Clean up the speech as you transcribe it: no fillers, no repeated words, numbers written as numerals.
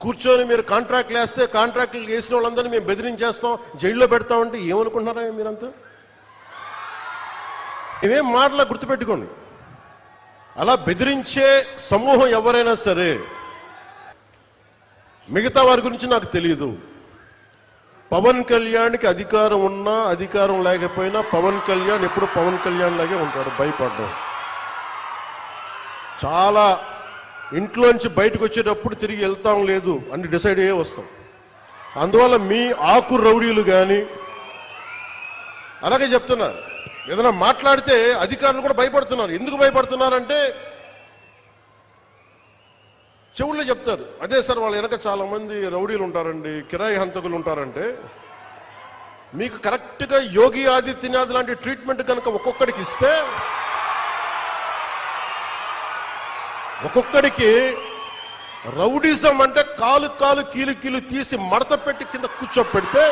కూర్చొని మీరు కాంట్రాక్ట్లు వేస్తే కాంట్రాక్ట్లు వేసిన వాళ్ళందరినీ మేము బెదిరించేస్తాం, జైల్లో పెడతామంటే ఏమనుకుంటున్నారా మీరంతా? ఇవేం మాటలా గుర్తుపెట్టుకోండి. అలా బెదిరించే సమూహం ఎవరైనా సరే, మిగతా వారి గురించి నాకు తెలియదు. పవన్ కళ్యాణ్కి అధికారం ఉన్నా అధికారం లేకపోయినా పవన్ కళ్యాణ్ ఎప్పుడు పవన్ కళ్యాణ్ లాగే ఉంటాడు. భయపడ్డం చాలా, ఇంట్లోంచి బయటకు వచ్చేటప్పుడు తిరిగి వెళ్తాం లేదు అని డిసైడ్ అయ్యే వస్తాం. అందువల్ల మీ ఆకు రౌడీలు కానీ అలాగే చెప్తున్నారు. ఏదైనా మాట్లాడితే అధికారులు కూడా భయపడుతున్నారు. ఎందుకు భయపడుతున్నారంటే చెవుల్లో చెప్తారు, అదే సార్ వాళ్ళ వెనక చాలా మంది రౌడీలు ఉంటారండి, కిరాయి హంతకులు ఉంటారంటే, మీకు కరెక్ట్గా యోగి ఆదిత్యనాథ్ లాంటి ట్రీట్మెంట్ కనుక ఒక్కొక్కడికి ఇస్తే, ఒక్కొక్కడికి రౌడీజం అంటే కాలు కాలు కీలు కీలు తీసి మడత పెట్టి కింద కూర్చోపెడితే